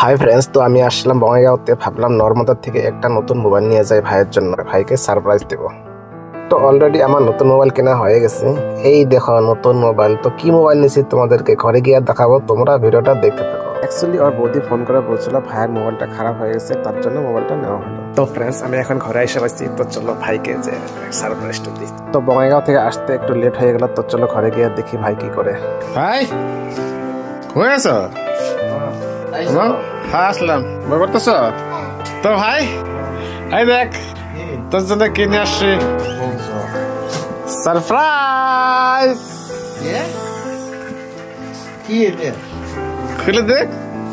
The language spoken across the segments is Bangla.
হাই ফ্রেন্ডস, তো আমি আসলাম বঙ্গাইগাঁওতে। ভাবলাম নর্মদার থেকে একটা নতুন মোবাইল নিয়ে যাই ভাইয়ের জন্য, ভাইকে সারপ্রাইজ দেব। তো অলরেডি আমার নতুন মোবাইল কেনা হয়ে গেছে। এই দেখো নতুন মোবাইল। তো কি মোবাইল নিয়েছি তোমাদেরকে ঘরে গিয়ে দেখাবো, তোমরা ভিডিওটা দেখতে থাকো। অ্যাকচুয়ালি ওর বৌদি ফোন করে বলছিল ভাইয়ের মোবাইলটা খারাপ হয়ে গেছে, তার জন্য মোবাইলটা নেওয়া হলো। তো ফ্রেন্ডস, আমি এখন ঘরে এসে পাচ্ছি। তো চলো ভাইকে যে সারপ্রাইজটা দিই। তো বঙ্গাইগাঁও থেকে আসতে একটু লেট হয়ে গেল, তো চলো ঘরে গিয়ে দেখি ভাই কি করে। ভাই হয়ে আছো? হ্যাঁ আসলাম। বই করতেছ তো ভাই? এই দেখ তোর জন্য কিনে আসছি সারপ্রাইজ। কি এটা? খুলে দেখ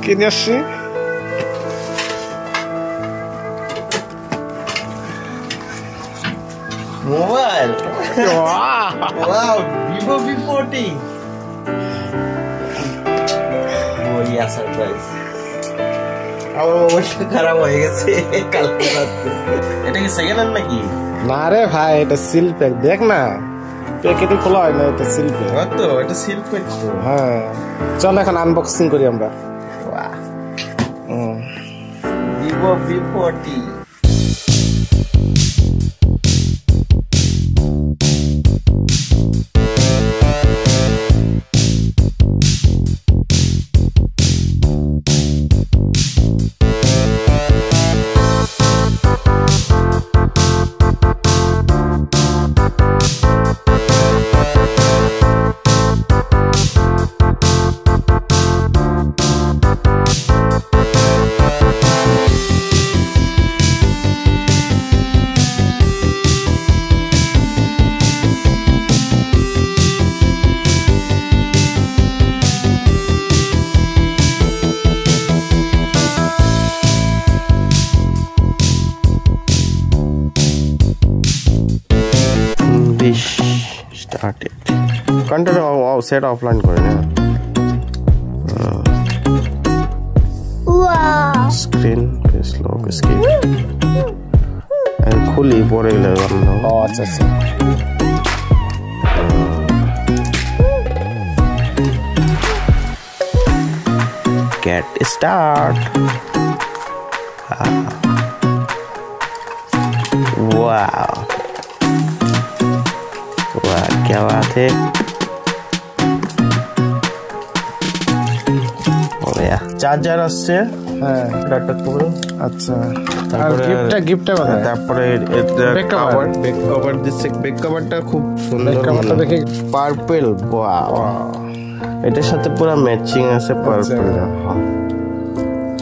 কিনে আসছি। মোবাইল? Wow, Vivo V40। বড়িয়া সারপ্রাইজ। আমার মোবাইলটা খারাপ হয়ে গেছে কালকে রাতে। এটা কি সেকেন্ড হ্যান্ড নাকি? না রে ভাই, এটা সিল প্যাক। দেখ না, প্যাকেটে খোলা হয় না, এটা সিল প্যাক। তো এটা সিল প্যাক তো। হ্যাঁ, চল এখন আনবক্সিং করি আমরা। বাহ, Vivo V40। Started. Continue set offline করে না। Wow. Screen is lock escape. And খুলি পরে লাগানো। ও আচ্ছা আচ্ছা। Get start. Wow. वाह क्या बात है। চার্জার আসছে। হ্যাঁ, এটা করে আচ্ছা। আর গিফটটা কোথায়? তারপরে এটা কভার, ব্যাক কভার দিচ্ছে। ব্যাক কভারটা খুব সুন্দর। ব্যাক কভারটা দেখি পার্পল। ওয়াও, এটার সাথে পুরো ম্যাচিং আছে। পার্পল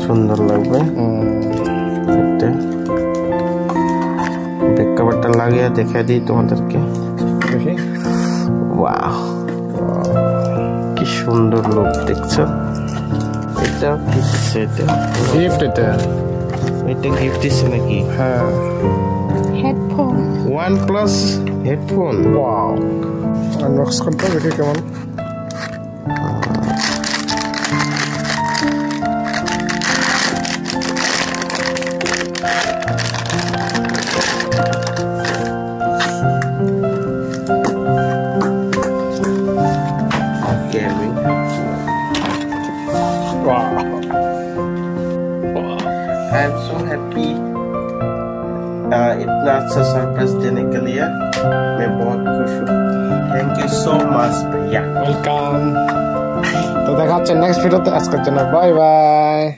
সুন্দর লাগবে। এটা ব্যাক কভারটা লাগিয়ে দেখাই দিই তোমাদেরকে। দেখি। ওয়াও, কি সুন্দর লুক দেখছো। এটা কিসে? এটা গিফট। এটা গিফট দিছে নাকি? হ্যাঁ, headphone. OnePlus headphone. Wow, unbox করতে দেখি কেমন। I am so happy इतना अच्छा सरप्राइज देने के लिए मैं बहुत खुश हूँ। थैंक यू सो मच भैया। ওয়েলকাম। তো দেখা হচ্ছে নেক্সট ভিডিওতে। আজকের জন্য বাই বাই।